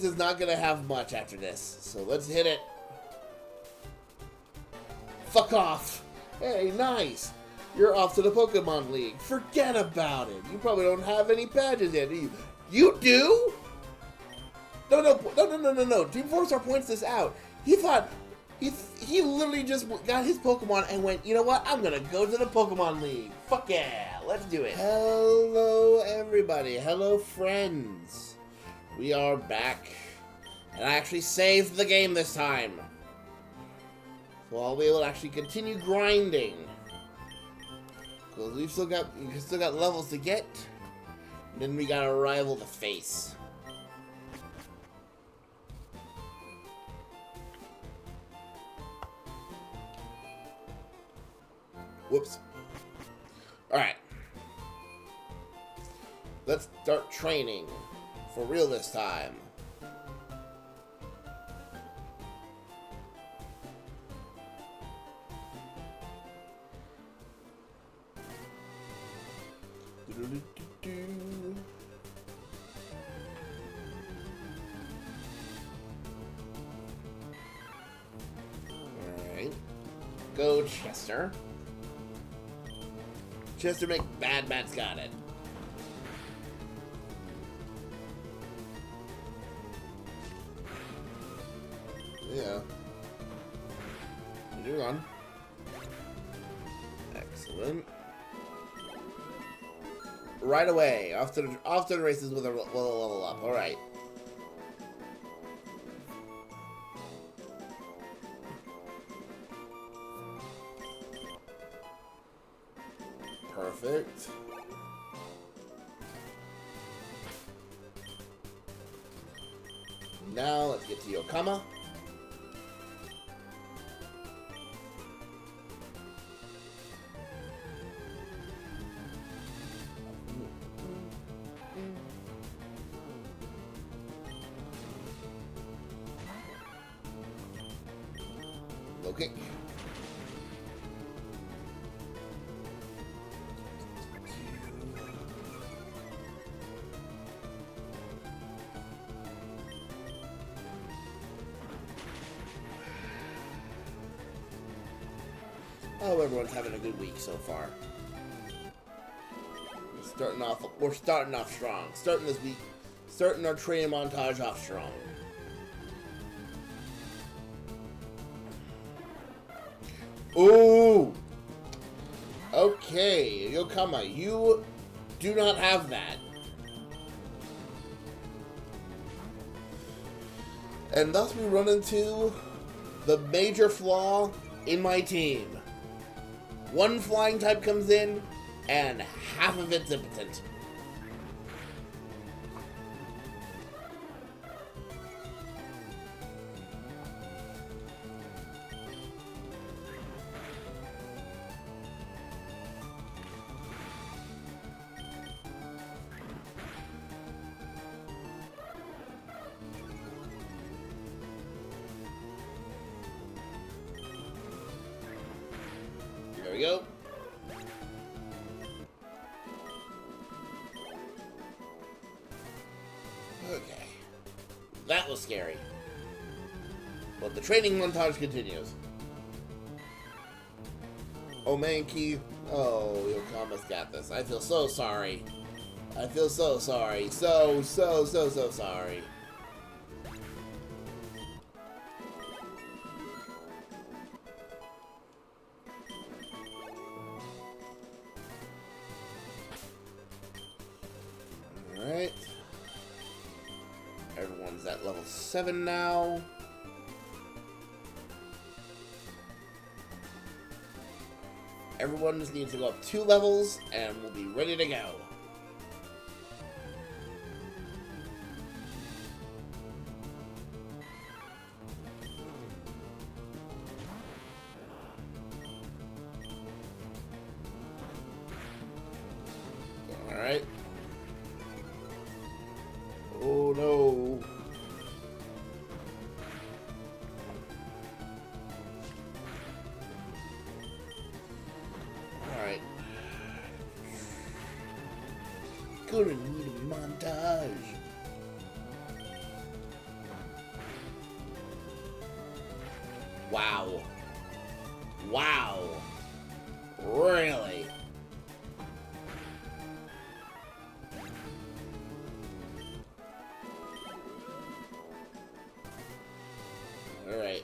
is not gonna have much after this, so let's hit it. Fuck off. Hey, nice. You're off to the Pokemon League. Forget about it. You probably don't have any badges yet, do you? You do? No. Team 4-Star points this out. He thought, he literally just got his Pokemon and went, you know what? I'm gonna go to the Pokemon League. Fuck yeah, let's do it. Hello, everybody. Hello, friends. We are back. And I actually saved the game this time. So I'll be able to actually continue grinding. Because we've still got levels to get. And then we got a rival to face. Whoops. Alright. Let's start training. For real this time. Alright. Go Chester. Chester McBadbat's got it. Yeah. Moving on. Excellent. Right away, off to the races with a level up. All right. Perfect. Now let's get to Yokohama. Okay. Oh, everyone's having a good week so far. We're starting off strong. Starting this week, starting our training montage off strong. Ooh! Okay, Yokohama, you do not have that. And thus we run into the major flaw in my team. One flying type comes in, and half of it's impotent. There we go. Okay. That was scary. But the training montage continues. Oh, Mankey. Oh, Yokohama's got this. I feel so sorry. I feel so sorry. So sorry. Alright. Everyone's at level 7 now. Everyone just needs to go up 2 levels and we'll be ready to go. Alright. Oh no. Alright. Gonna need a montage. Wow. Wow. Really? Alright.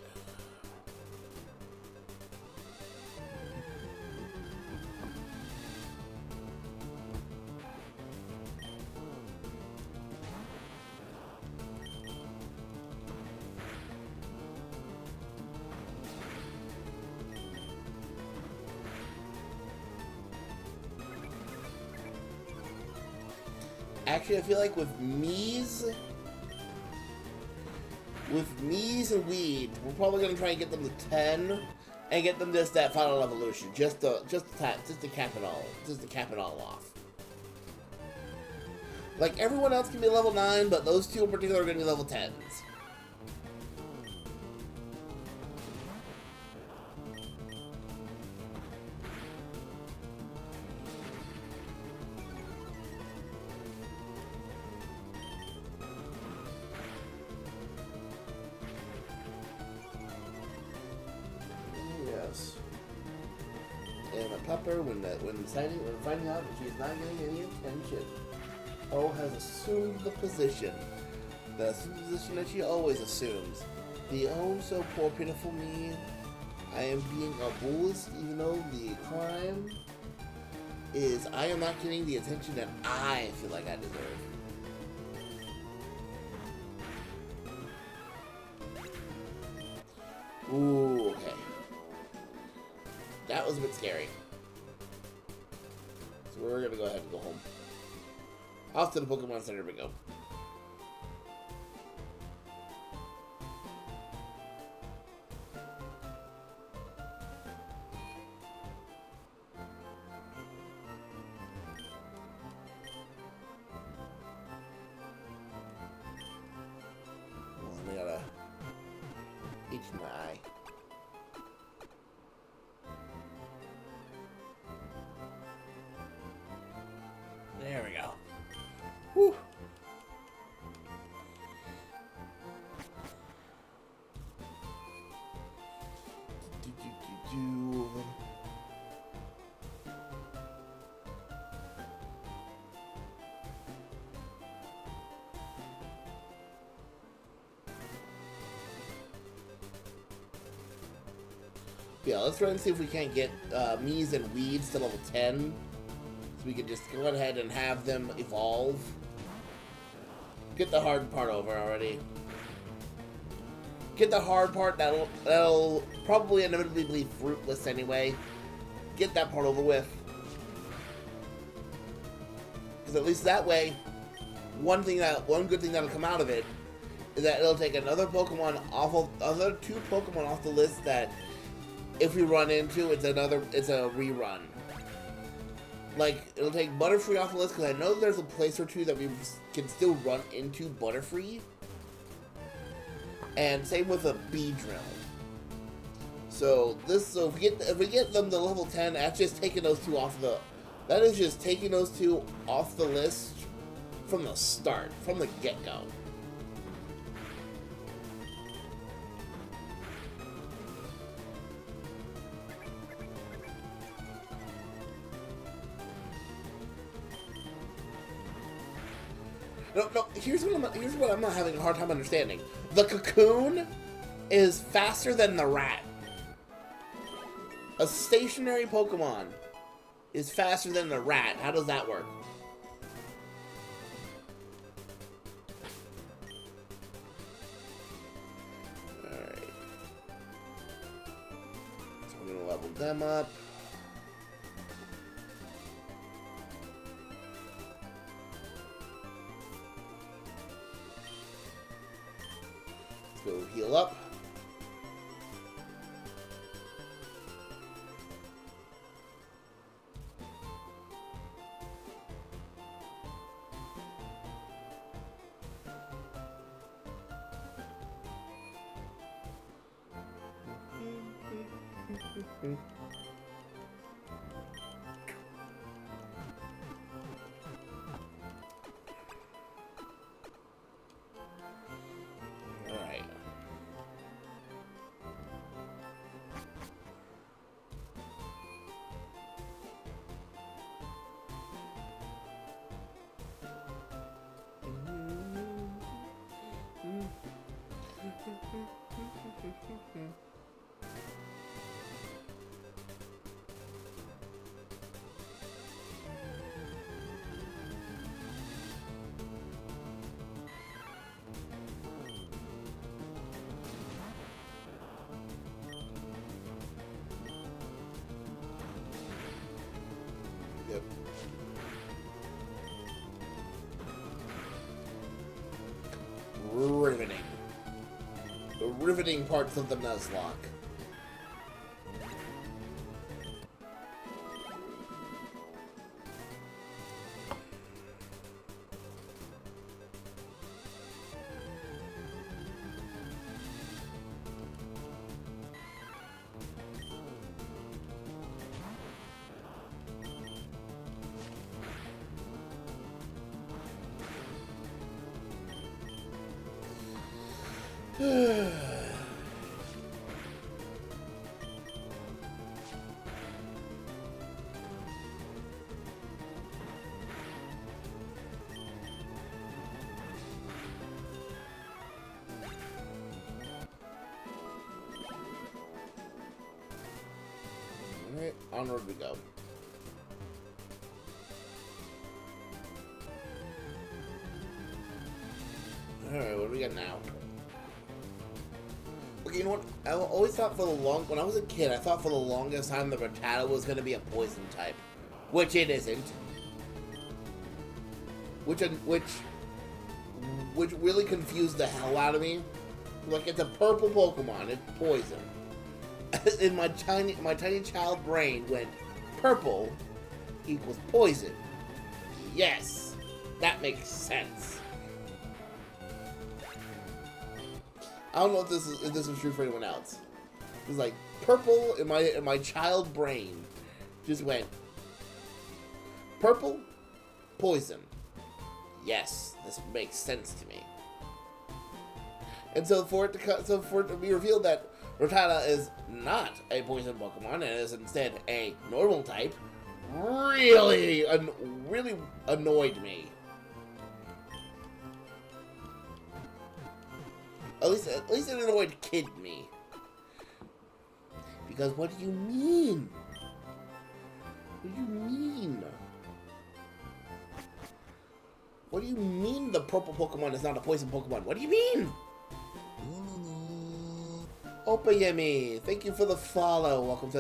Actually, I feel like with Mii's and Weed, we're probably gonna try and get them to 10 and get them just that final evolution, just to cap it all off. Like everyone else can be level 9, but those two in particular are gonna be level 10s. And a pupper, when finding out that she's not getting any attention, O has assumed the position. The position that she always assumes. The oh so poor pitiful me. I am being a bullist, even though the crime is I am not getting the attention that I feel like I deserve. Ooh, okay. That was a bit scary. So we're gonna go ahead and go home. Off to the Pokemon Center we go. I got a itch in my eye. There we go. Whew. Yeah, let's try and see if we can't get Mii's and Weeds to level 10. So we can just go ahead and have them evolve. Get the hard part over already. Get the hard part that'll probably inevitably be fruitless anyway. Get that part over with. Because at least that way, one good thing that'll come out of it is that it'll take another Pokemon other two Pokemon off the list that if we run into, it's a rerun. Like, it'll take Butterfree off the list, because I know there's a place or two that we can still run into Butterfree. And same with a Beedrill. So if we get them to level 10, that's just taking those two off the list from the start, from the get-go. No, here's what I'm not having a hard time understanding. The Cocoon is faster than the Rat. A stationary Pokemon is faster than the Rat. How does that work? Alright. So I'm gonna level them up. Go heal up. riveting parts of the Nuzlocke. Alright, onward we go. Alright, what do we got now? Okay, you know what? I always thought when I was a kid, I thought for the longest time the Rattata was going to be a poison type. Which it isn't. Which really confused the hell out of me. Like, it's a purple Pokemon, it's poison. In my tiny child brain went, purple equals poison. Yes, that makes sense. I don't know if this is true for anyone else. It was like purple in my child brain just went, purple, poison. Yes, this makes sense to me. And so for it to be revealed that Rattata is not a poison Pokemon and is instead a normal type, really annoyed me. At least it annoyed kid me. Because what do you mean? What do you mean? What do you mean the purple Pokemon is not a poison Pokemon? What do you mean? Opayemi, thank you for the follow. Welcome to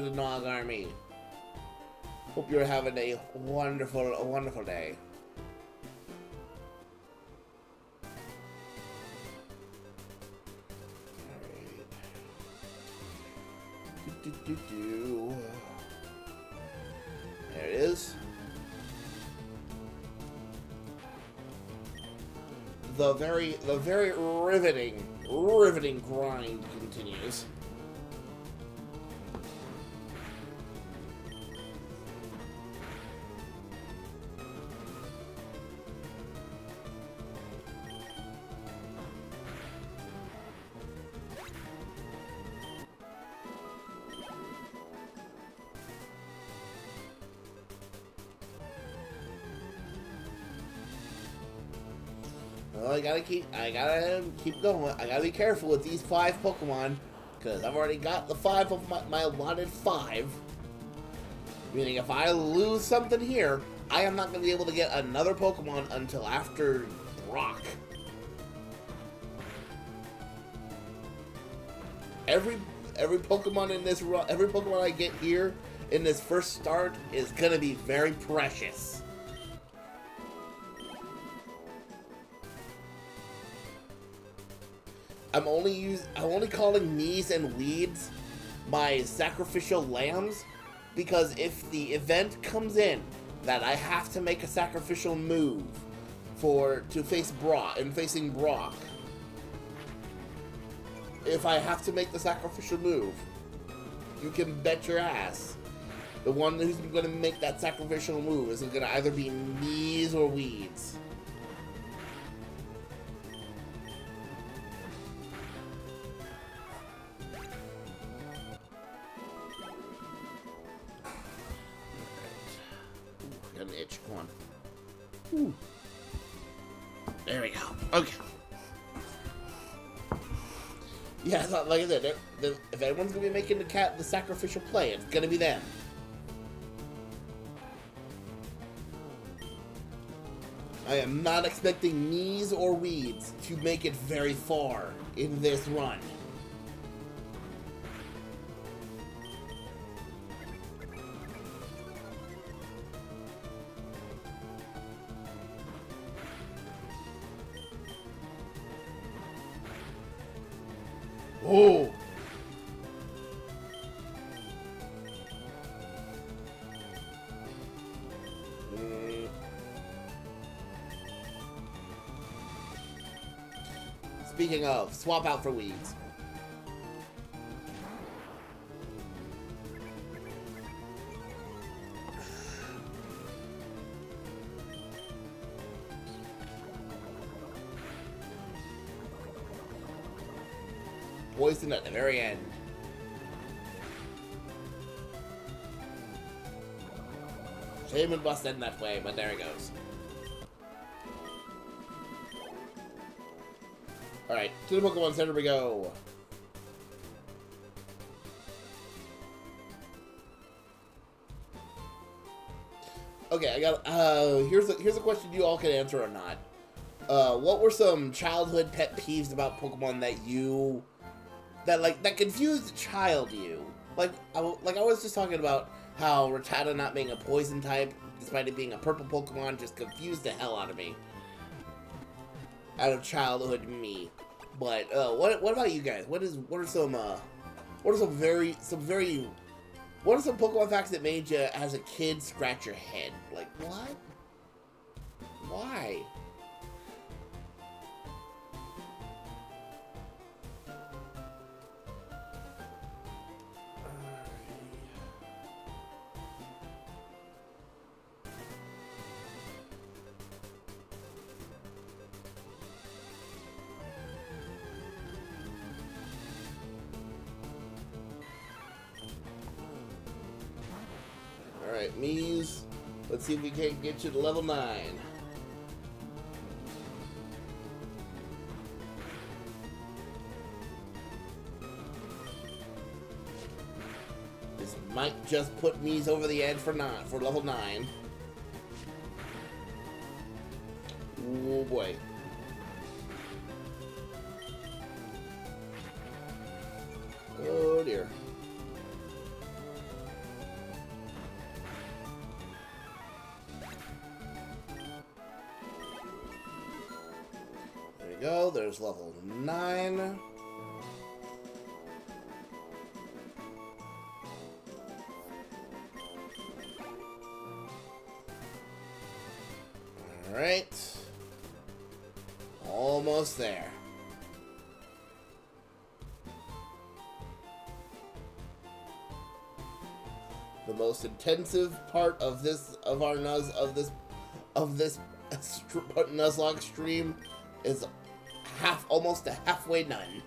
the Nog Army. Hope you're having a wonderful day. There it is. The very riveting grind continues. Well, I gotta keep going. I gotta be careful with these 5 Pokemon, because I've already got the 5 of my allotted 5. Meaning if I lose something here, I am not gonna be able to get another Pokemon until after Brock. Every Pokemon in this run, every Pokemon I get here in this first start is gonna be very precious. I'm only calling these and weeds my sacrificial lambs because if the event comes in that I have to make a sacrificial move to face Brock and facing Brock, if I have to make the sacrificial move, you can bet your ass the one who's going to make that sacrificial move is going to either be knees or weeds. Got an itch. Come on. Ooh. There we go. Okay. Yeah, like I said, if anyone's gonna be making the sacrificial play, it's gonna be them. I am not expecting knees or weeds to make it very far in this run. Oh! Speaking of, swap out for weeds. Poison at the very end. Shame it must end that way, but there it goes. Alright, to the Pokemon Center we go. Okay, I got here's a question you all can answer or not. What were some childhood pet peeves about Pokemon that confused the child you? Like I was just talking about how Rattata not being a poison type, despite it being a purple Pokemon, just confused the hell out of me. Out of childhood me. But what about you guys? What are some Pokemon facts that made you as a kid scratch your head? Like what? Why? Alright, Mies. Let's see if we can't get you to level 9. This might just put Mies over the edge for level 9. Oh boy. Oh dear. Go, there's level 9. Alright. Almost there. The most intensive part of our Nuzlocke stream is almost halfway done.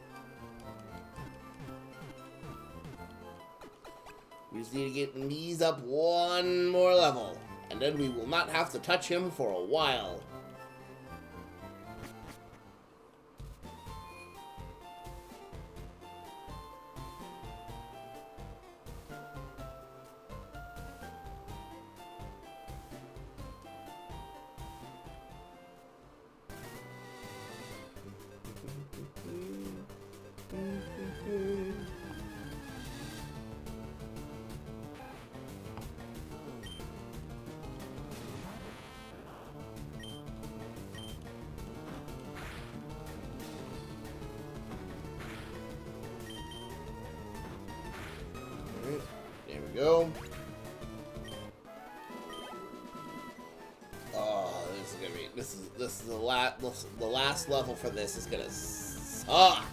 We just need to get Mies up one more level, and then we will not have to touch him for a while. There we go. Oh, this is gonna be this is the last level for this is gonna suck.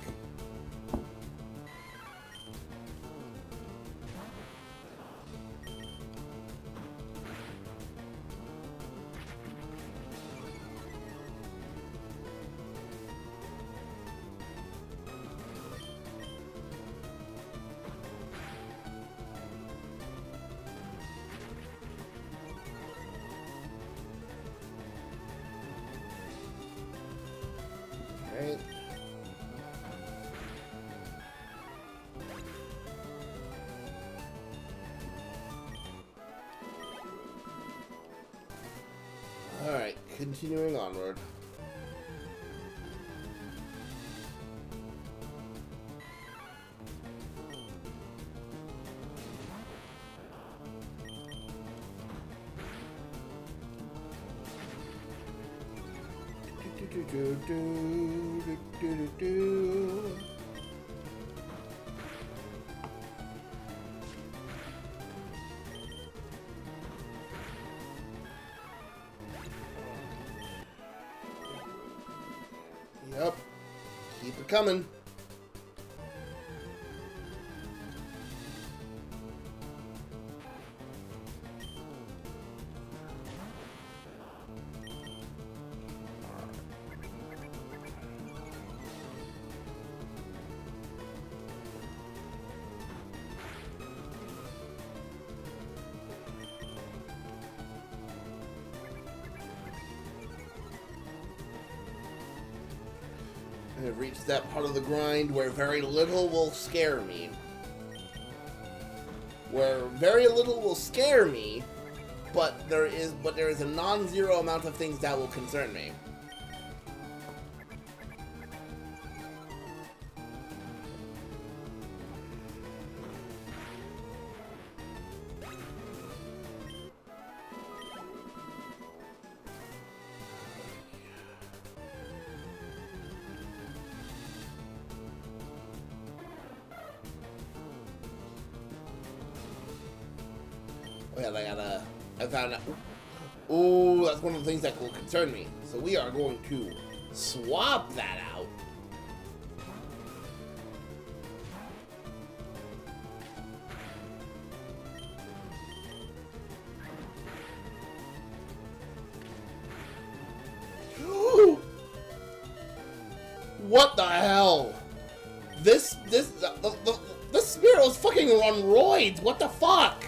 Right. Alright, continuing onward. I'm coming. I've reached that part of the grind where very little will scare me. Where very little will scare me, but there is a non-zero amount of things that will concern me. Oh yeah, I found out. Ooh, that's one of the things that will concern me. So we are going to swap that out. What the hell? This Spearow's fucking on roids. What the fuck?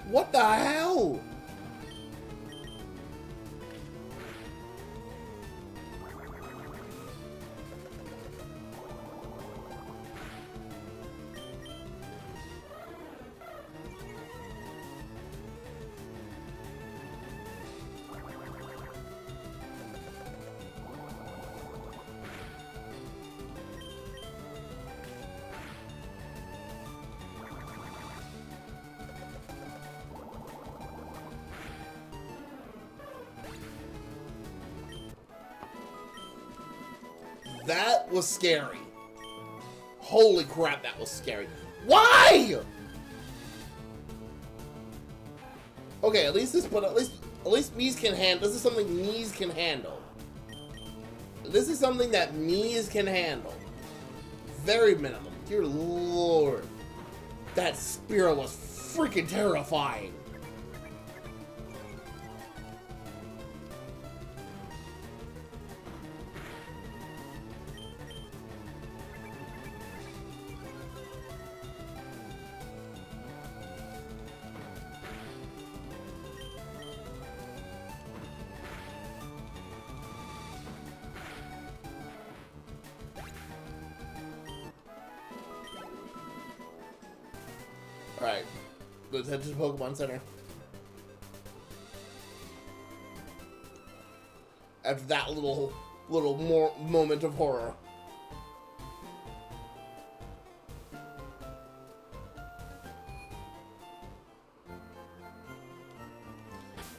What the hell? That was scary. Holy crap, that was scary. Why? Okay, at least Mies can handle. This is something Mies can handle. This is something that Mies can handle. Very minimum. Dear Lord. That Spearow was freaking terrifying. Alright, let's head to the Pokemon Center. After that little more moment of horror.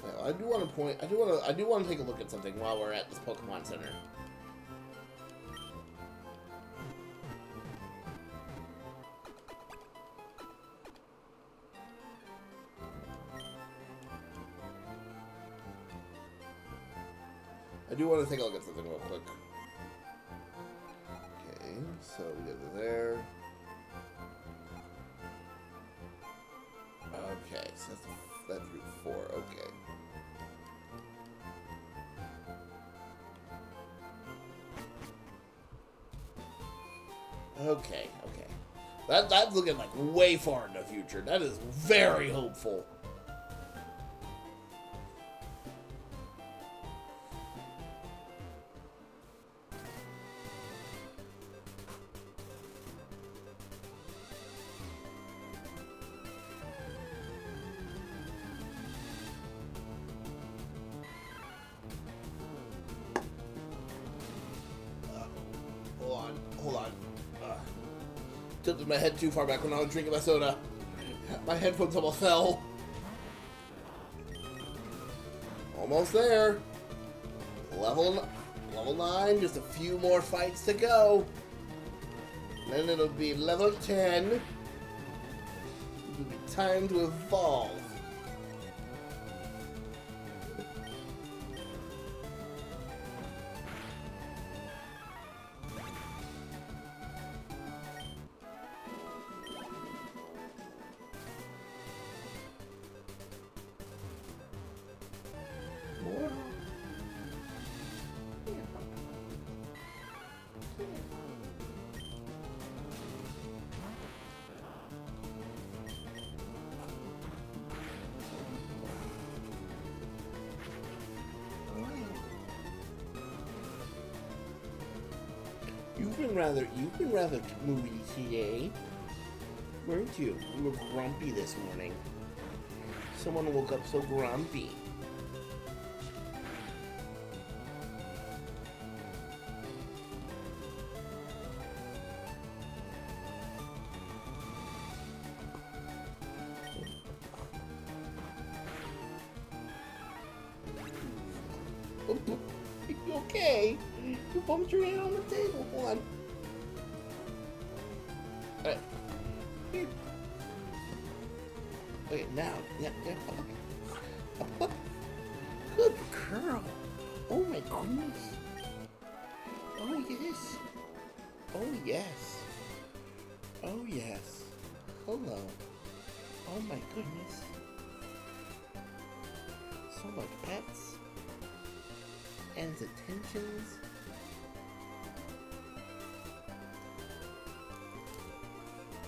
Well, I do want to take a look at something while we're at this Pokemon Center. I do want to take a look at something real quick. Okay, so we go to there. Okay, so that's Route 4, okay. Okay. That's looking like way far in the future. That is very hopeful. Hold on. Tilted my head too far back when I was drinking my soda. My headphones almost fell. Almost there. Level 9, just a few more fights to go. Then it'll be level 10. It'll be time to evolve. You've been rather moody today, weren't you? You were grumpy this morning. Someone woke up so grumpy. You okay? You bumped your head on the table. Hold on. Alright. Here. Okay, now. Yeah. Up. Good girl. Oh my goodness. Oh yes. Oh yes. Oh yes. Hello. Oh my goodness. So much pets. And his attentions.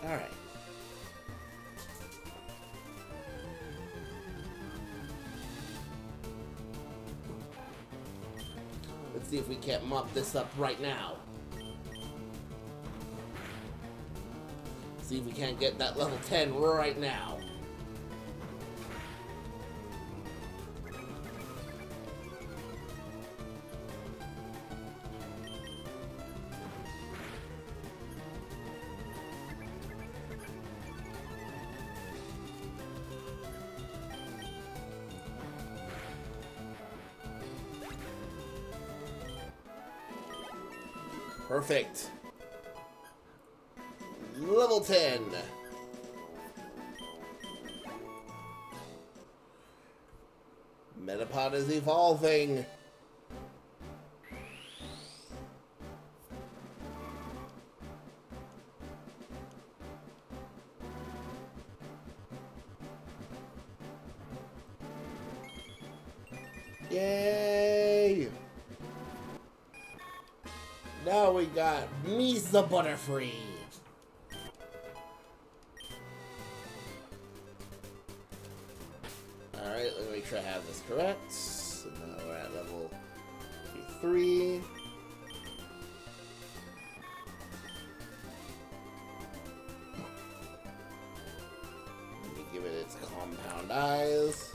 Alright. Let's see if we can't mop this up right now. See if we can't get that level 10 right now. Perfect. Level 10. Metapod is evolving. Yay! Now we got Mies the Butterfree. Alright, let me make sure I have this correct. So now we're at level 3. Let me give it its compound eyes.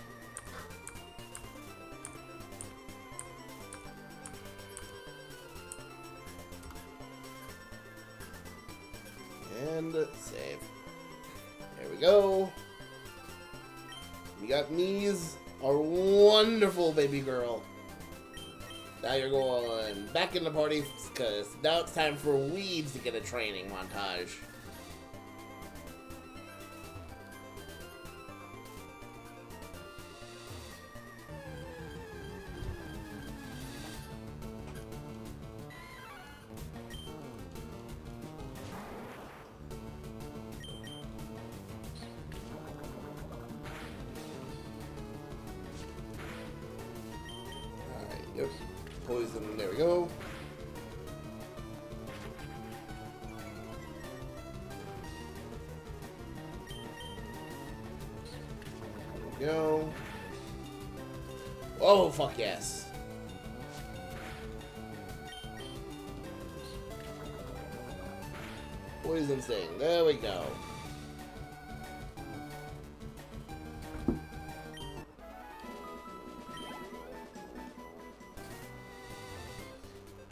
And save. There we go. We got Mies, our wonderful baby girl. Now you're going back in the party because now it's time for Weeds to get a training montage. Yep. Poison, there we go. There we go. Oh, fuck yes. Poison Sting, there we go.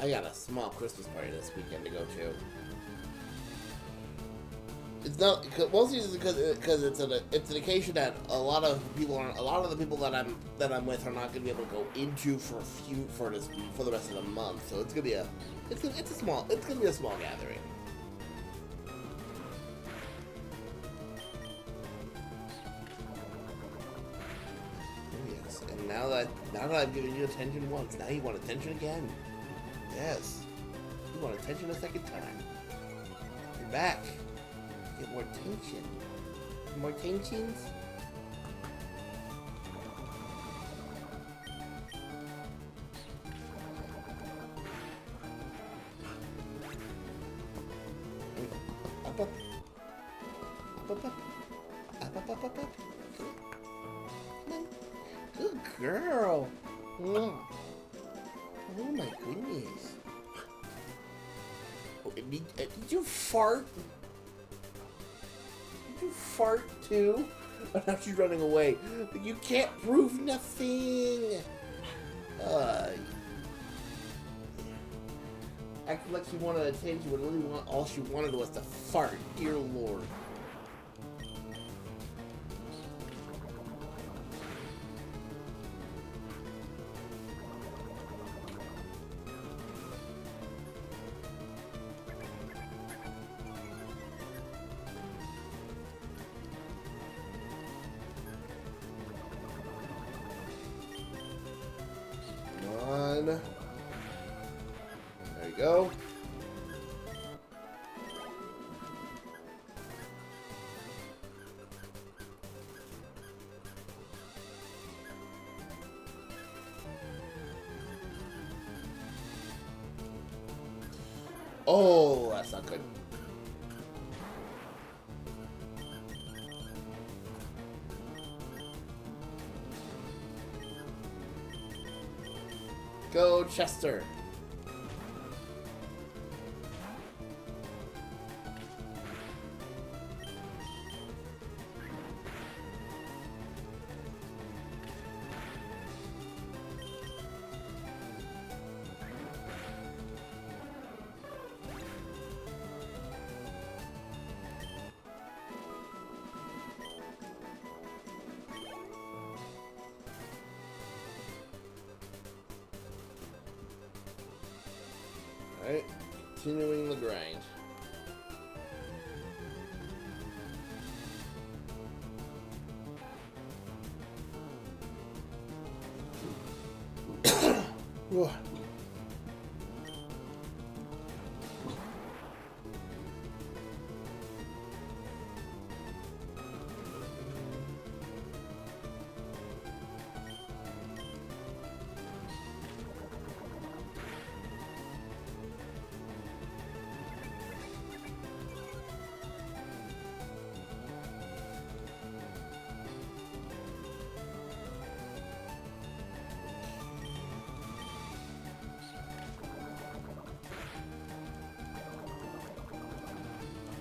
I got a small Christmas party this weekend to go to. It's not mostly just because it's an occasion that a lot of the people that I'm with are not going to be able to go into for the rest of the month. So it's gonna be a small gathering. Oh yes, and now that I've given you attention once, now you want attention again. Yes. You want attention a second time. You're back. Get more tension. More tensions? Up, up. Up, up, up. Up, up, up, up, up. Good girl. Oh my goodness. Did you fart? Did you fart too? Oh, now she's running away. You can't prove nothing. Acting like she wanted attention when really all she wanted was to fart. Dear Lord. There you go. Oh, that's not good. Go, Chester. Alright, continuing the grind.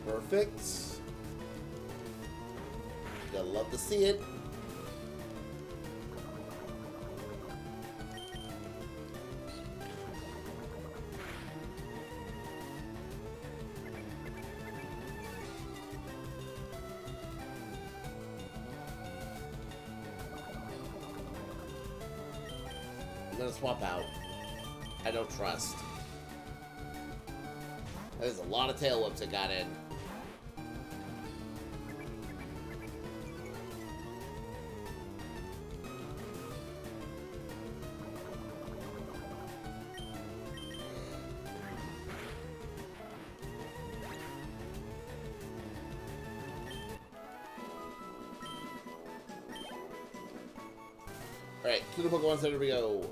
Perfect. Gotta love to see it. I'm gonna swap out. I don't trust. There's a lot of tail whips that got in. Alright, to the Pokemon Center we go.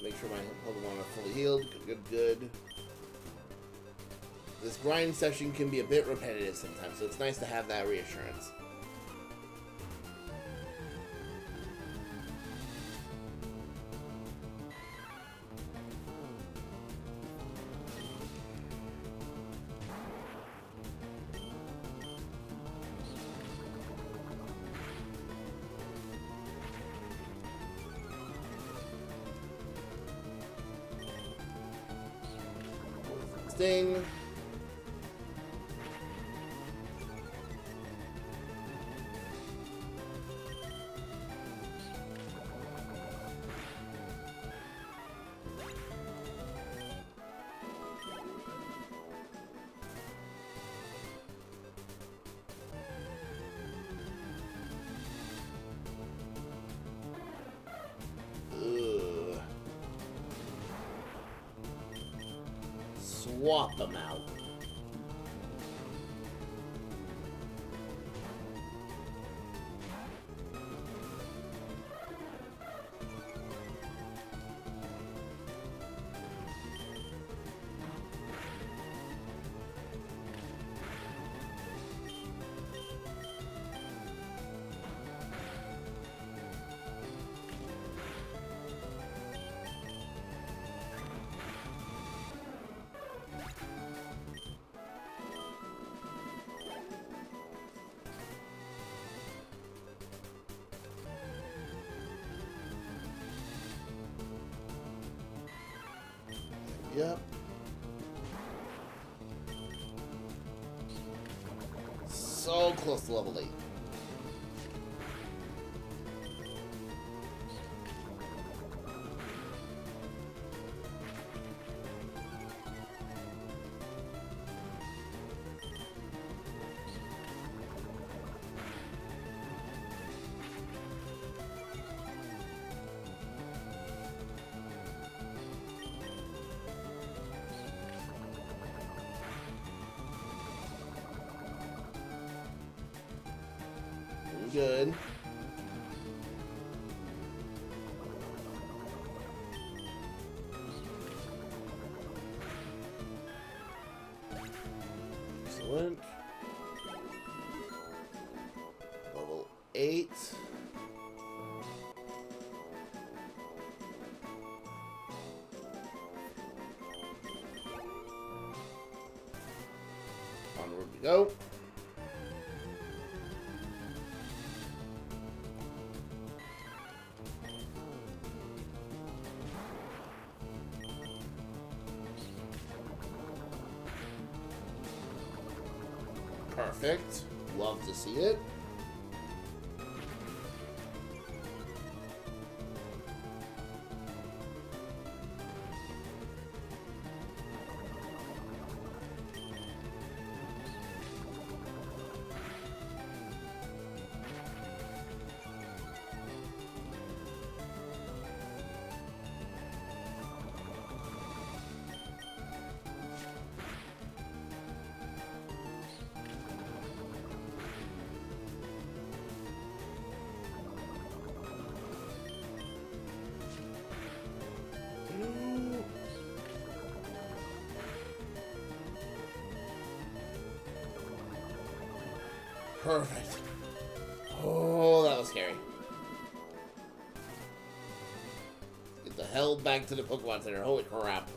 Make sure my Pokemon are fully healed. Good. This grind session can be a bit repetitive sometimes, so it's nice to have that reassurance. Sting. Swap them out. Yep. So close to level 8. Good. Excellent. Level 8. Onward we go. Perfect. Love to see it. Perfect. Oh, that was scary. Get the hell back to the Pokemon Center. Holy crap.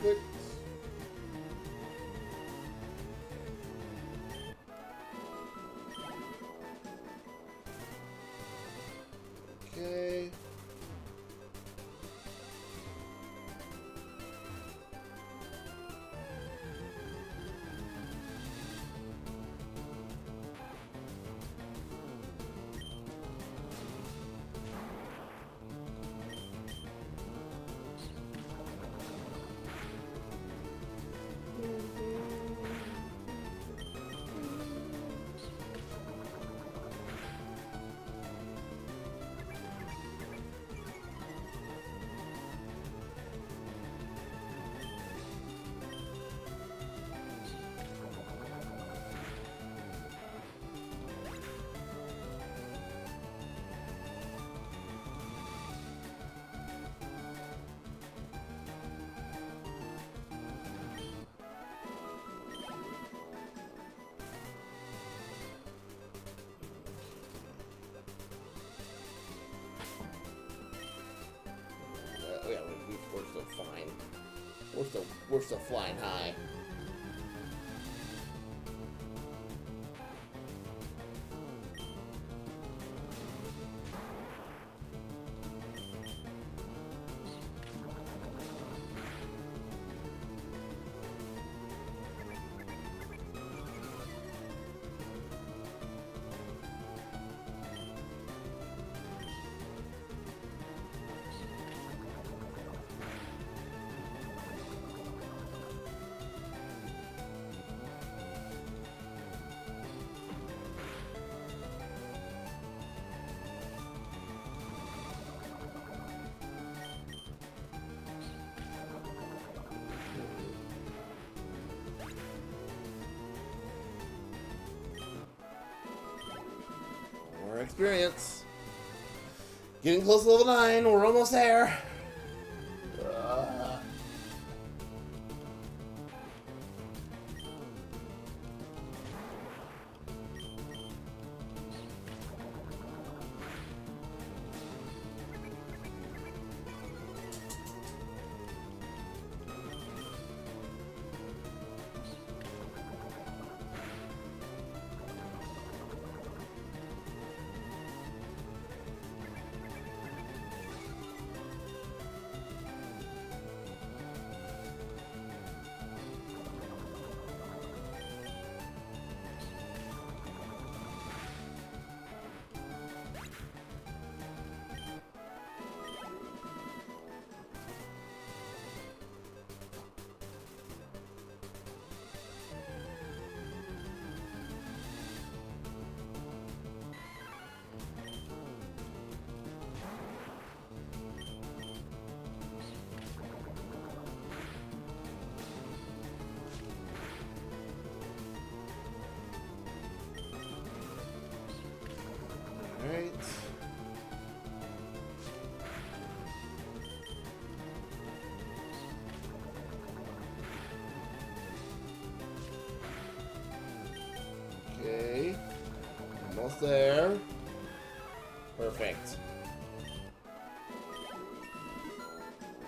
Perfect. Okay. Yeah, we're still fine. We're still flying high. More experience. Getting close to level 9. We're almost there. Alright. Okay. Almost there. Perfect.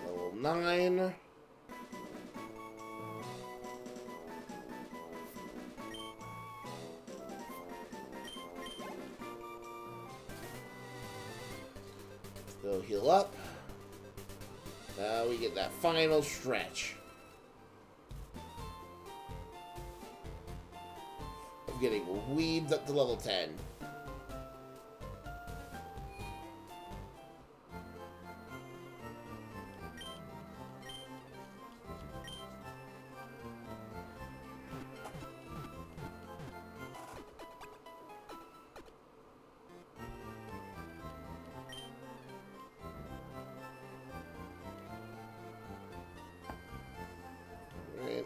Level 9. Go heal up. Now we get that final stretch of getting weebed up to level 10. Right.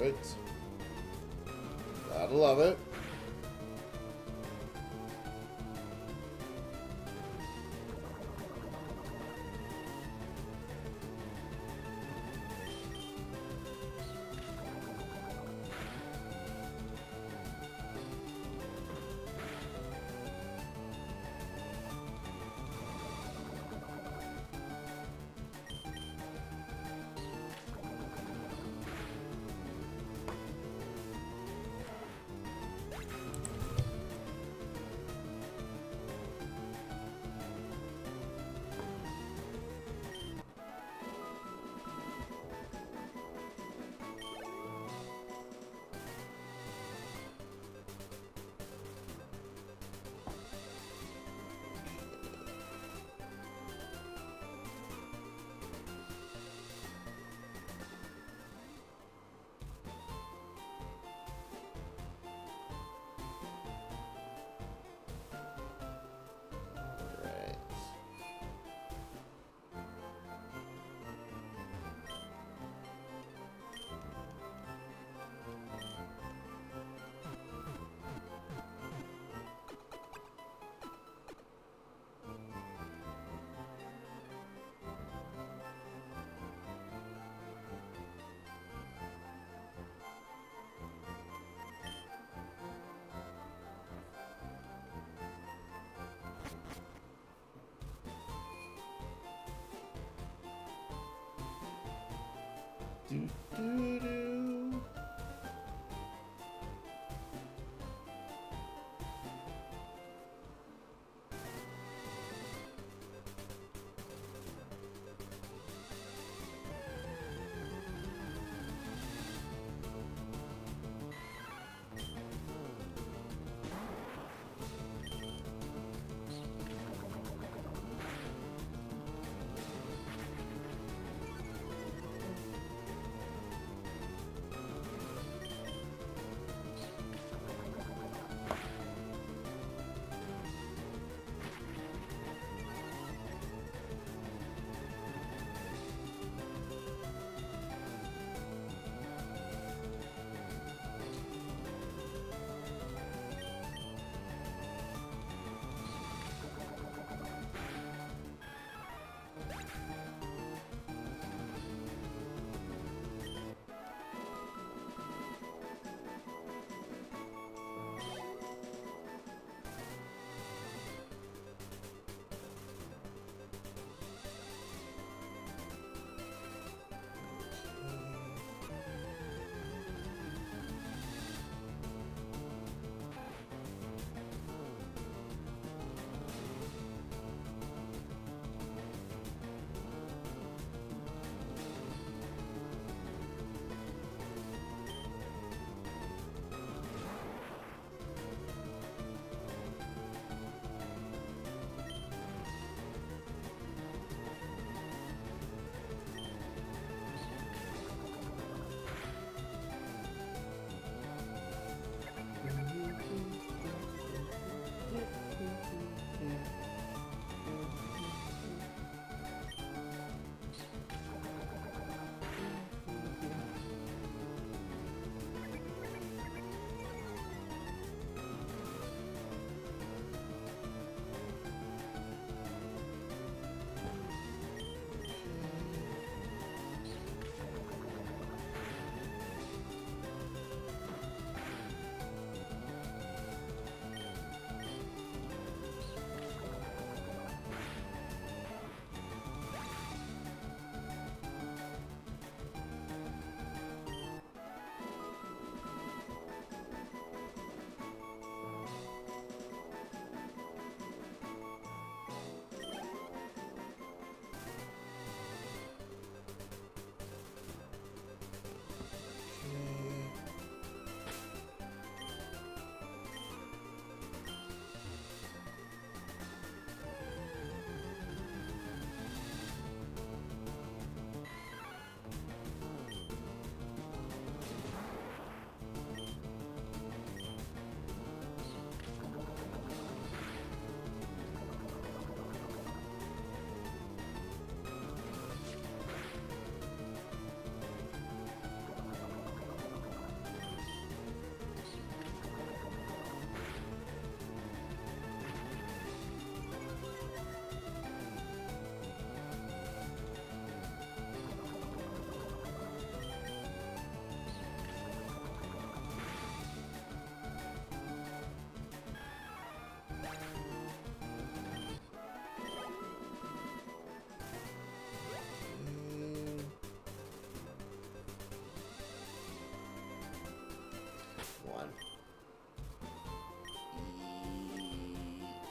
Perfect. Gotta love it. Do, do, do.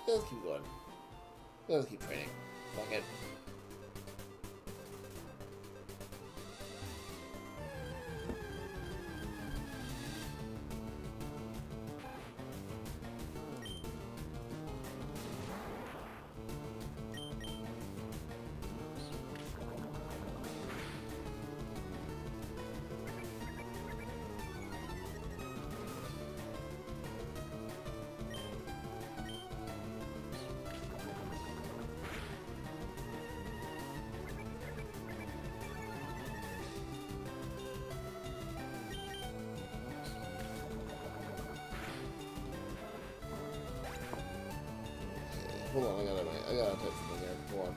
Let's keep going. Let's keep training. Fuck it. Hold on, I gotta type something here. Hold on.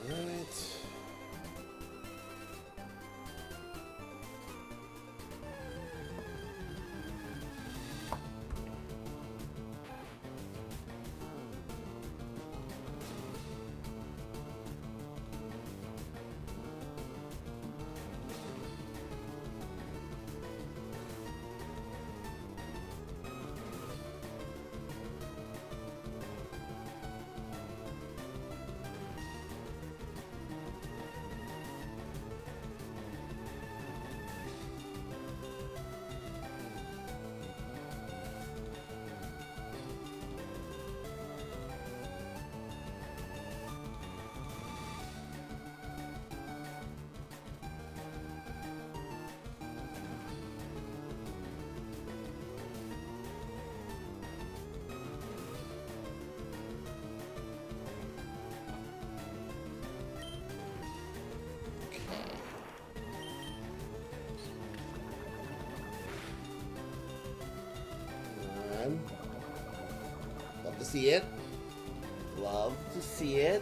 Alright. Love to see it. Love to see it.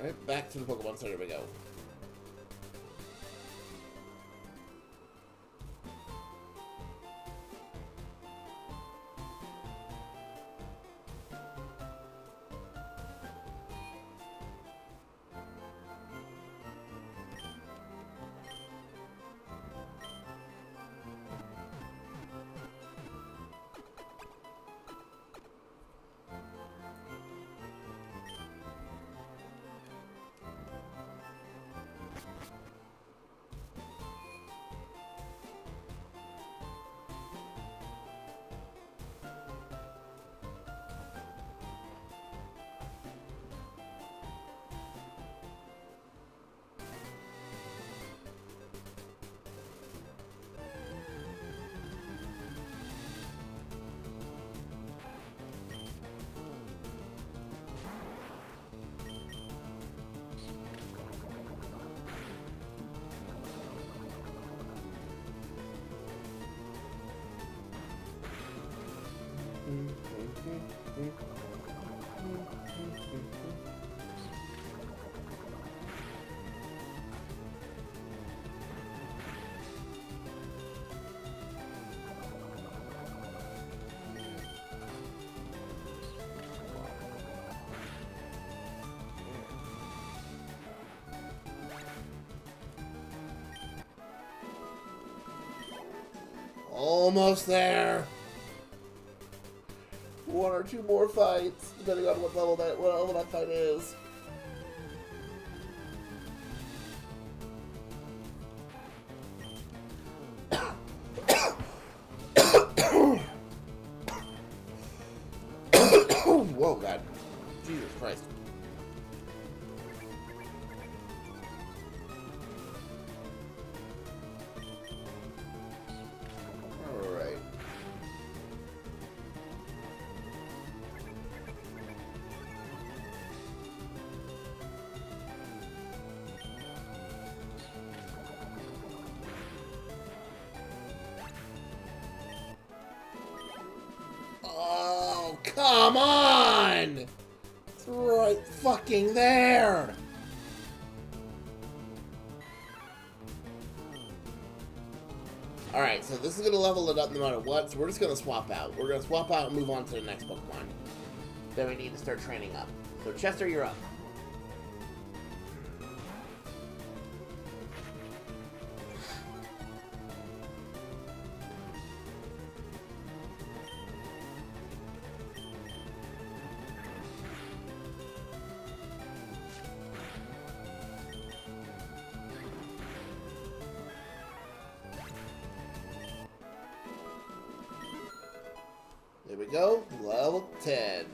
Alright, back to the Pokemon Center we go. Almost there. One or two more fights, depending on what level that fight is. Whoa, God. Jesus Christ. Alright. Oh, come on! It's right fucking there! Alright, so this is going to level it up no matter what, so we're just going to swap out. We're going to swap out and move on to the next Pokemon. Then we need to start training up. So Chester, you're up. There we go, level 10.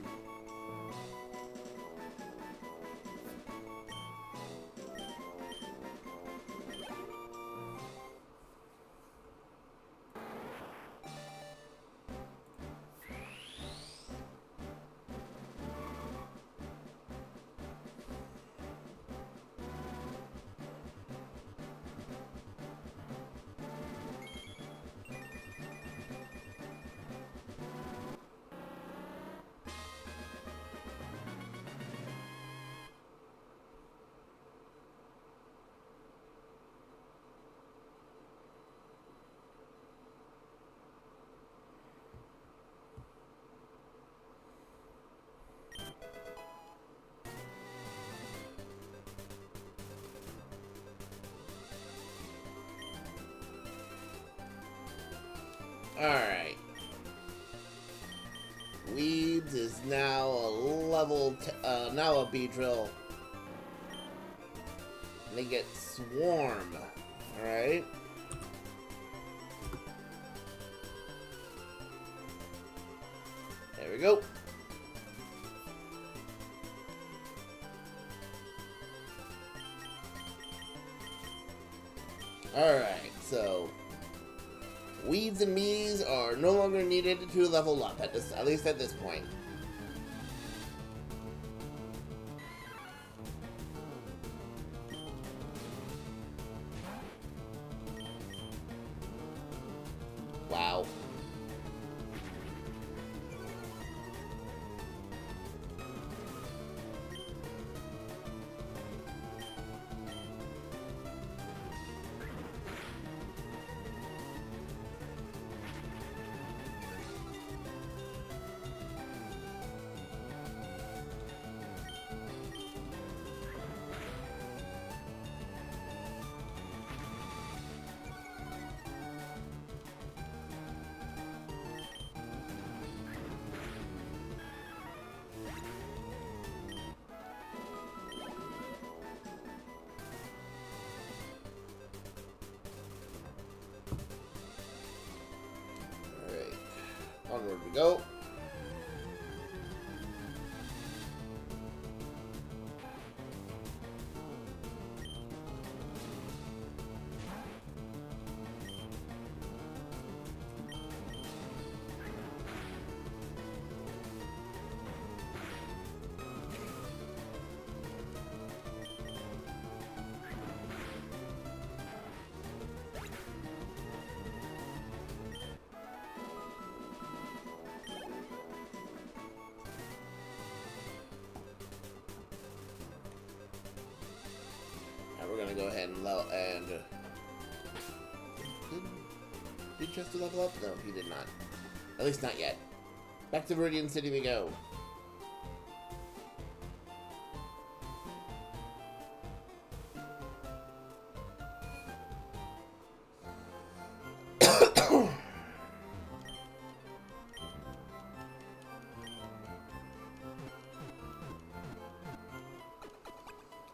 Alright. Weeds is now a now a Beedrill. And they get Swarm. Alright. There we go. Alright, so Weeds and Mees are no longer needed to level up, at least at this point. Wow. Onward we go. we're gonna go ahead and did Chester level up? No, he did not. At least not yet. Back to Viridian City we go.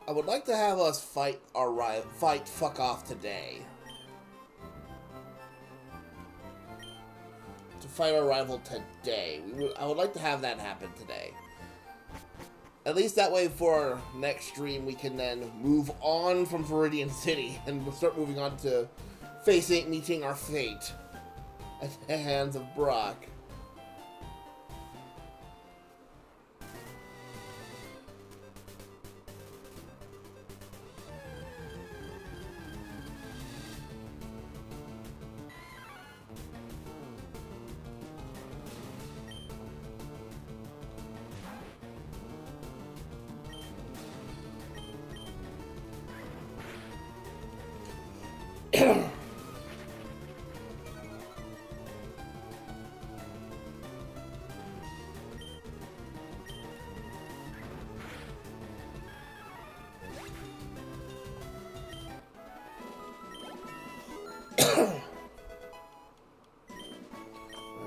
I would like to have us fight fuck off today. To fight our rival today. I would like to have that happen today. At least that way for next stream we can then move on from Viridian City and we'll start moving on to meeting our fate at the hands of Brock.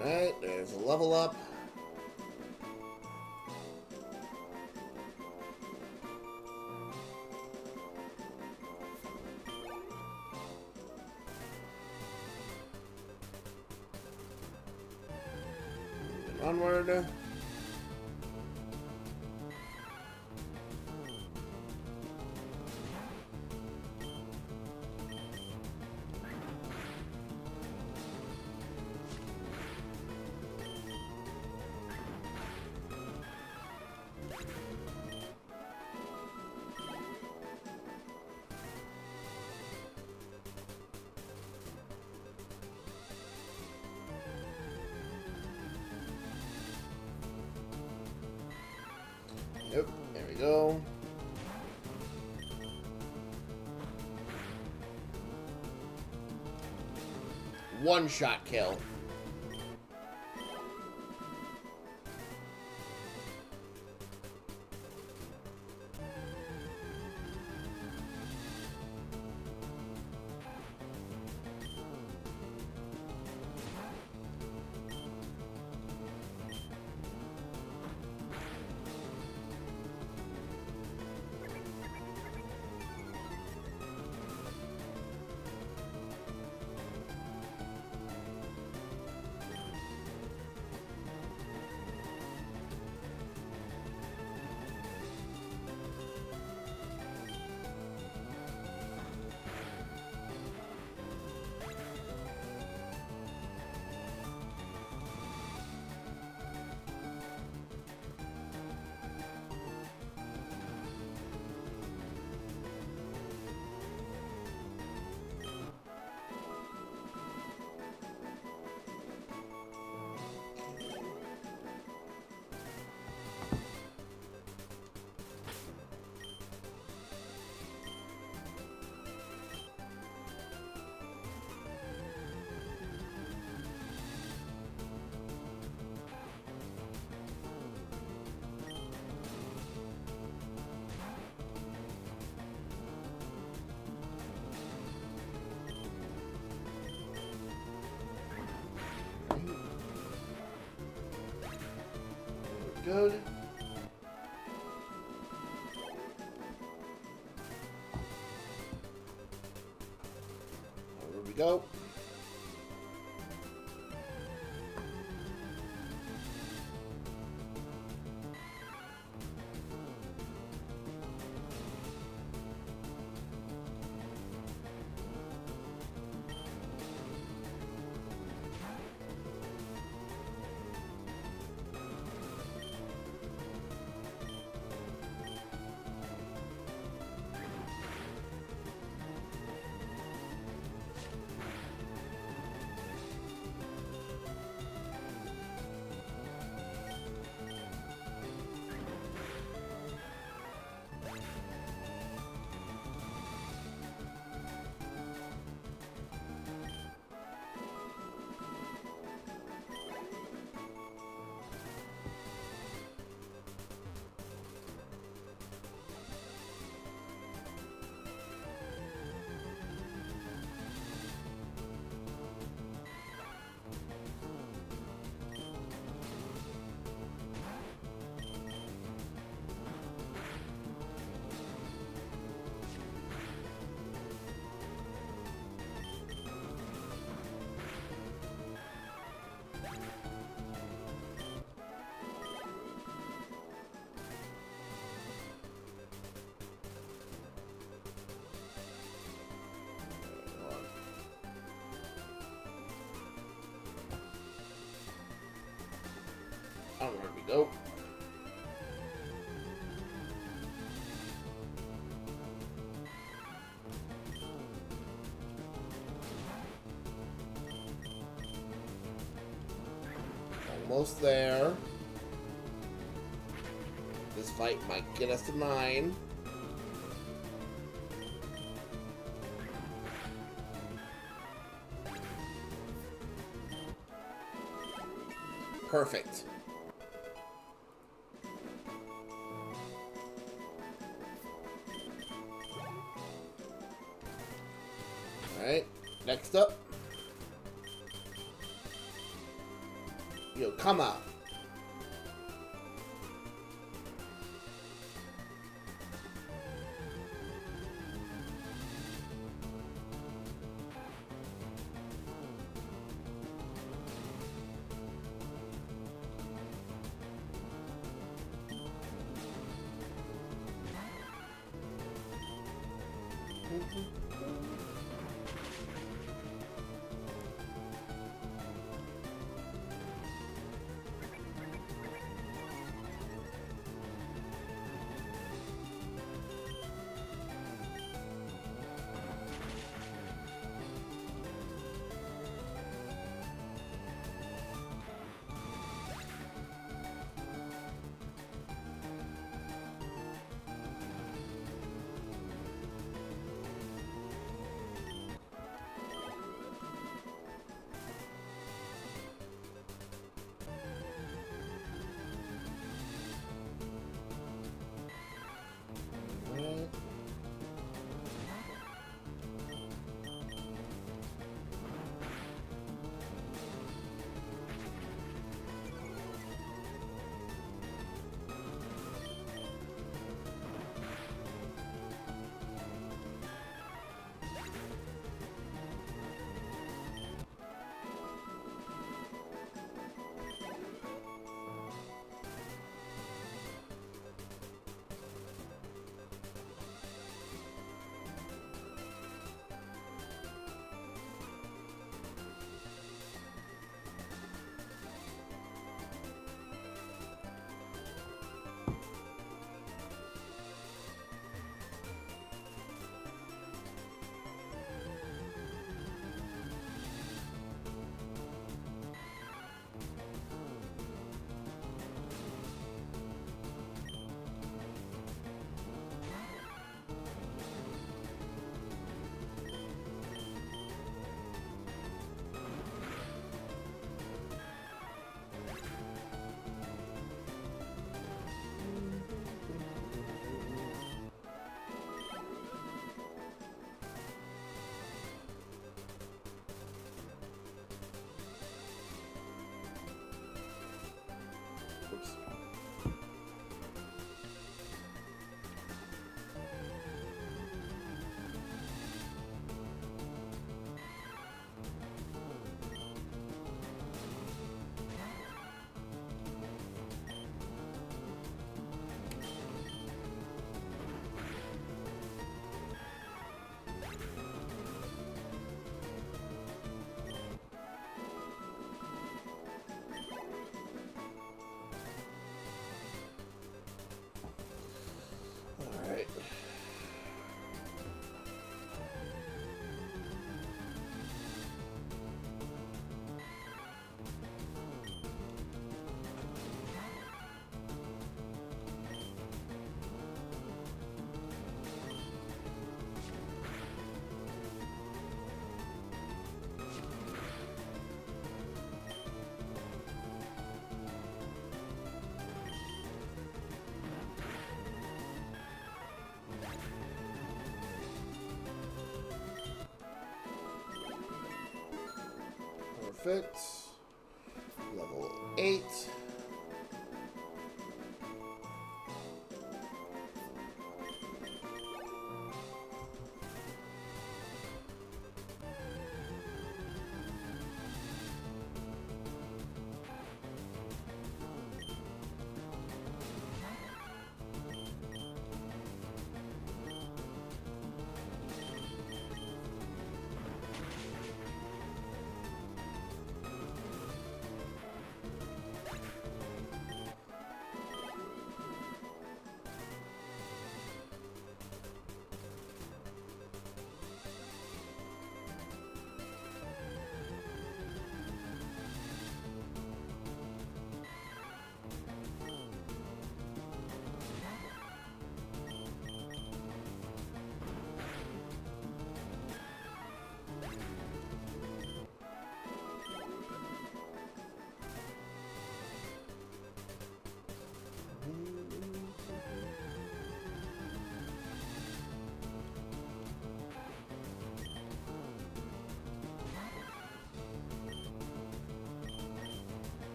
Alright, there's a level up. Onward. Yep, there we go. One-shot kill. Good. There we go. Almost there. This fight might get us to 9. Perfect. Alright, next up. Yo, come out. Perfect. Level 8.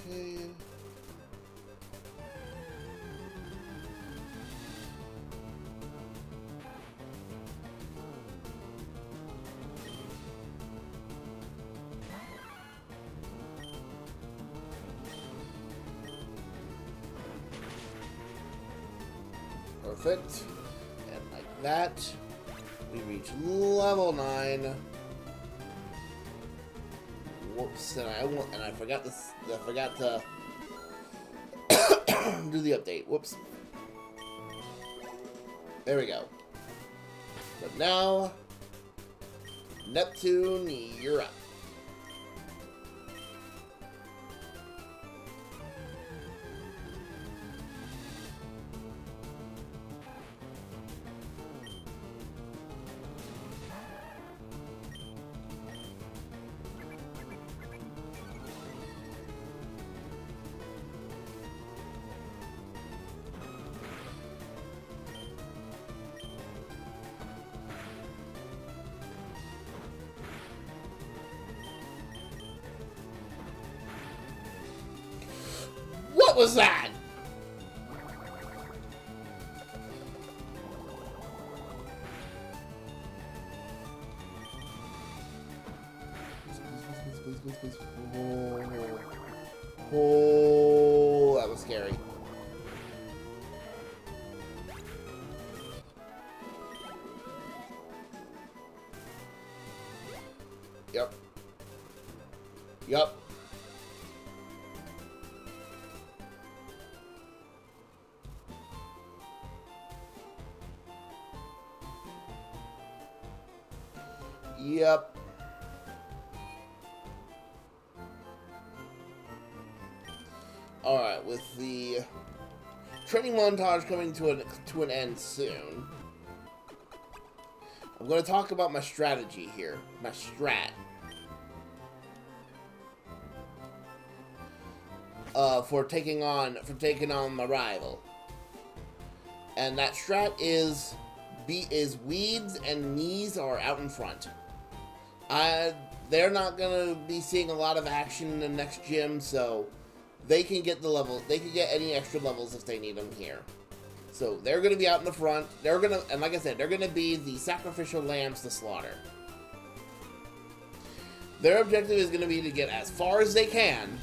Okay. Perfect. And like that, we reach level 9. Whoops! And I forgot this. I forgot to do the update. Whoops. There we go. But now, Neptune, you're up. What was that? Please. Oh, that was scary. Yep. Alright, with the training montage coming to an end soon, I'm going to talk about my strategy here. My strat. For taking on my rival. And that strat is Weeds and Knees are out in front. They're not gonna be seeing a lot of action in the next gym, so they can get the level. They can get any extra levels if they need them here. So they're gonna be out in the front. And like I said, they're gonna be the sacrificial lambs to slaughter. Their objective is gonna be to get as far as they can.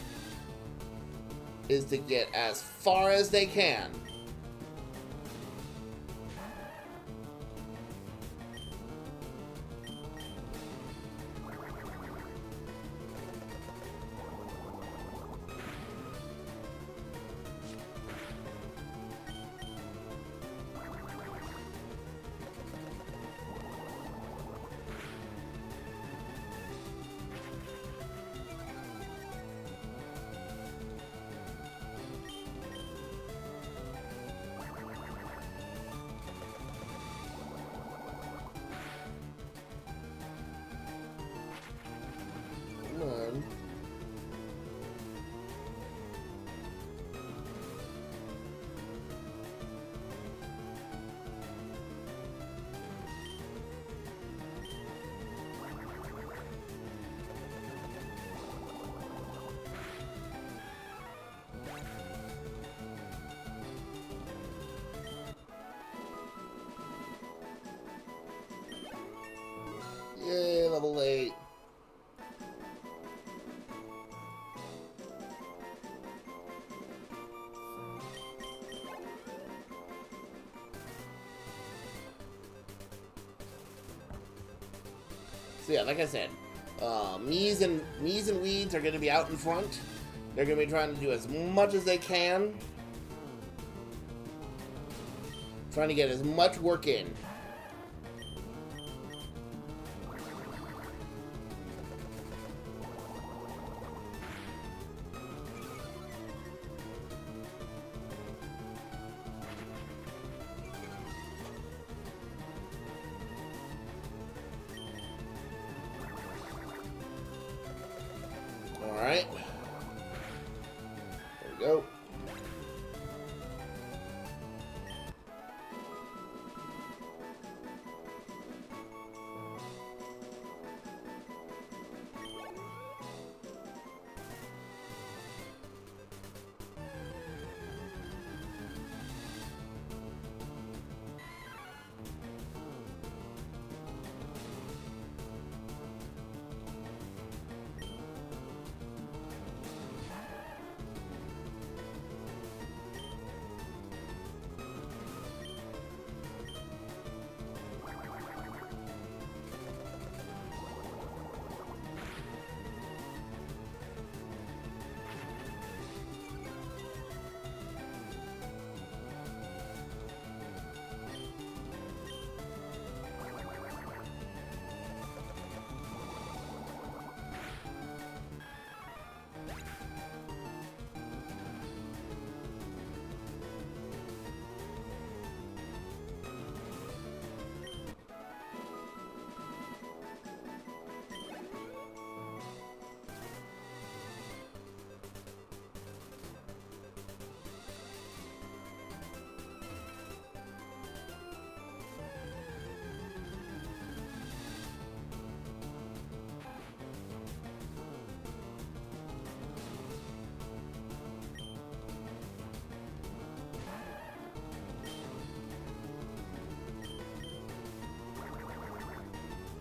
Come on. Yay, level 8. So yeah, like I said, Mies and Weeds are going to be out in front. They're going to be trying to do as much as they can. Trying to get as much work in. Alright. There we go.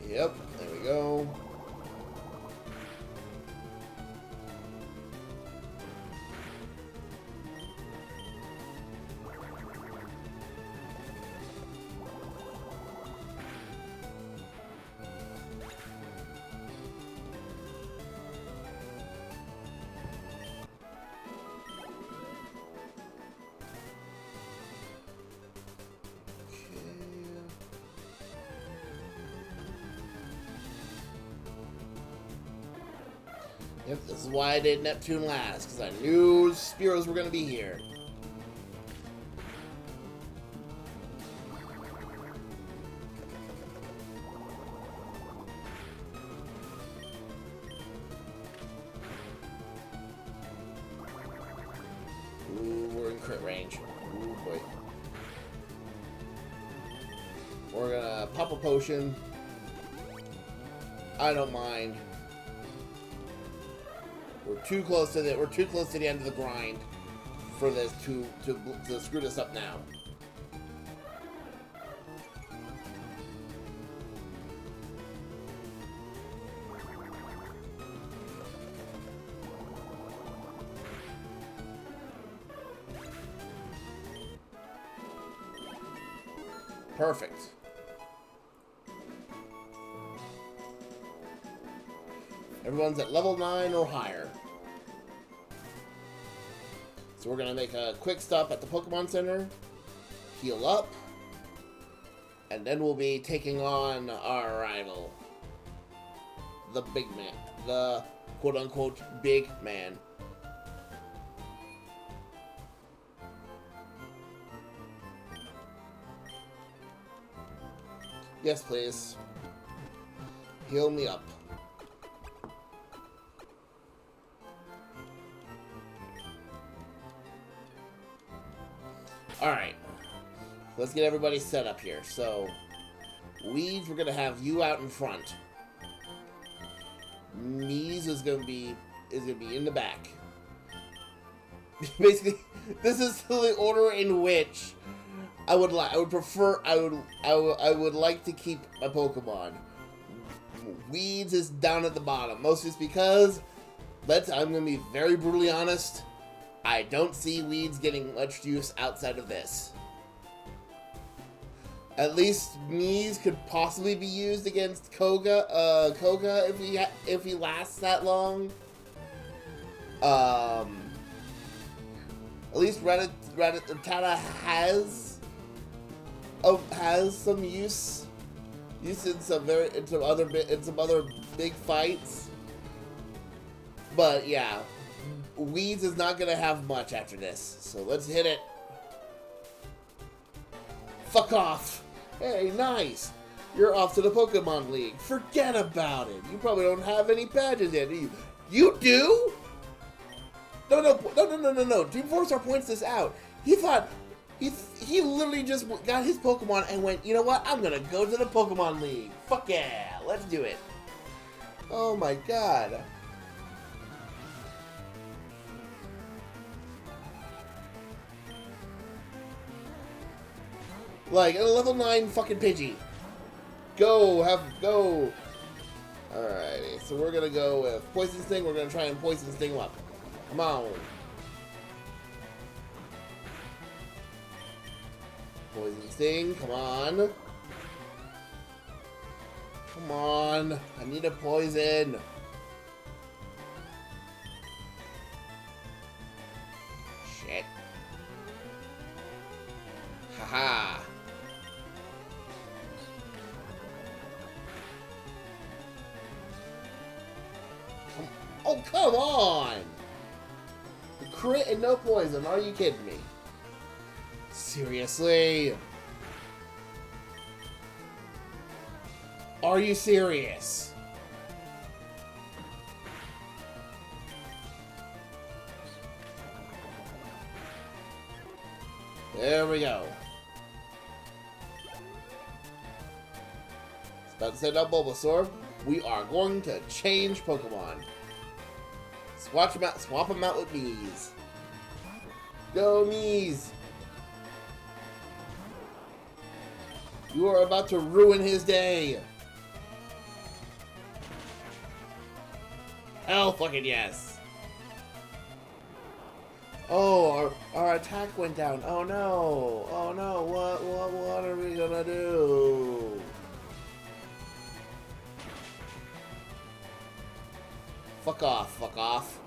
Yep, there we go. Yep, this is why I did Neptune last, because I knew Spearows were going to be here. Ooh, we're in crit range. Ooh, boy. We're going to pop a potion. I don't mind. We're too close to the end of the grind for this to screw this up now. Perfect. Everyone's at level 9 or higher. So we're going to make a quick stop at the Pokemon Center, heal up, and then we'll be taking on our rival, the big man, the quote-unquote big man. Yes, please. Heal me up. Alright, let's get everybody set up here. So, Weeds, we're going to have you out in front. Mies is going to be in the back. Basically, this is the order in which I would like to keep my Pokemon. Weeds is down at the bottom, mostly just because, I'm going to be very brutally honest, I don't see Weeds getting much use outside of this. At least Mies could possibly be used against Koga. Koga if he lasts that long. At least Rattata has some use in some other big fights. But yeah, Weeds is not gonna have much after this. So let's hit it. Fuck off. Hey, nice. You're off to the Pokemon League. Forget about it. You probably don't have any badges yet, do you? You do? No. Team 4-Star points this out. He thought, he literally just got his Pokemon and went, you know what? I'm gonna go to the Pokemon League. Fuck yeah, let's do it. Oh my god. Like, a level 9 fucking Pidgey. Go. Alrighty, so we're gonna go with Poison Sting. We're gonna try and Poison Sting him up. Come on. Poison Sting, come on. Come on. I need a poison. Shit. Haha. Oh, come on! The crit and no poison, are you kidding me? Seriously? Are you serious? There we go. It's about to send out Bulbasaur. We are going to change Pokemon. Swap them out with Mies. Go, Mies! You are about to ruin his day. Hell fucking yes. Oh, our attack went down. Oh no. Oh no. What are we gonna do? Fuck off, fuck off.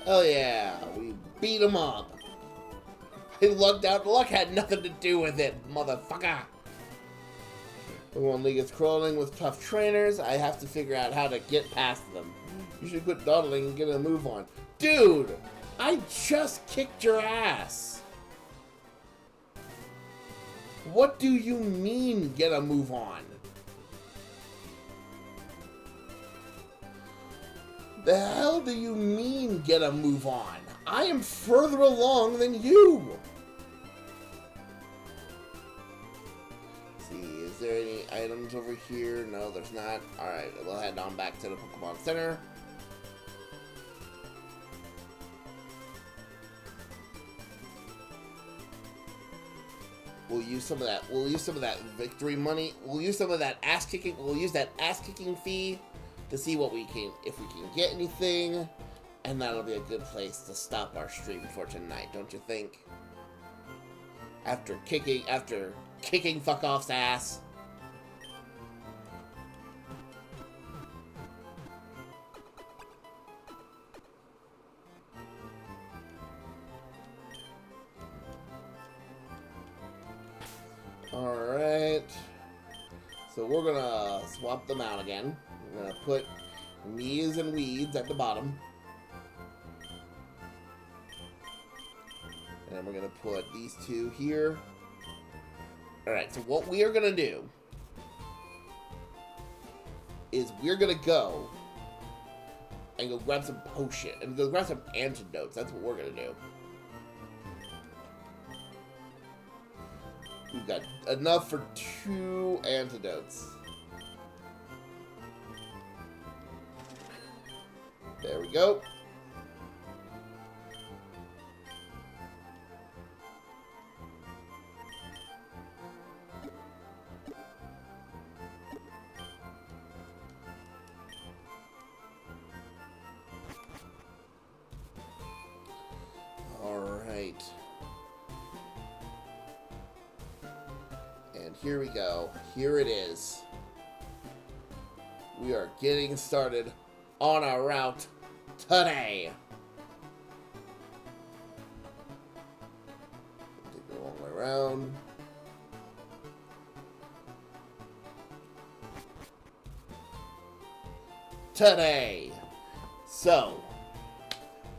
Oh yeah, we beat him up. He lucked out. Luck had nothing to do with it, motherfucker. Pokemon League is crawling with tough trainers. I have to figure out how to get past them. You should quit dawdling and get a move on. Dude, I just kicked your ass. What do you mean, get a move on? The hell do you mean, get a move on? I am further along than you. Let's see, is there any items over here? No, there's not. Alright, we'll head on back to the Pokemon Center. We'll use some of that. We'll use some of that victory money. We'll use some of that ass kicking. We'll use that ass kicking fee to see what we can, if we can get anything, and that'll be a good place to stop our stream for tonight, don't you think? After kicking fuck off's ass. Alright. So we're gonna swap them out again. We're gonna put Mies and Weeds at the bottom. And we're gonna put these two here. Alright, so what we are gonna do is we're gonna go and go grab some potion and go grab some antidotes. That's what we're gonna do. We've got enough for 2 antidotes. There we go. All right. here we go. Here it is. We are getting started on our route today. Take the long way around. Today. So,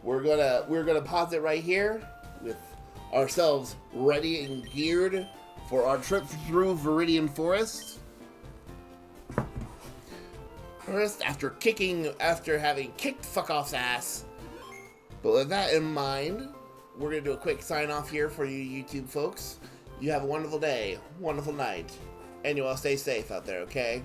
we're gonna pause it right here with ourselves ready and geared for our trip through Viridian Forest. First, after having kicked fuck off's ass. But with that in mind, we're gonna do a quick sign off here for you YouTube folks. You have a wonderful day, wonderful night, and you all stay safe out there, okay?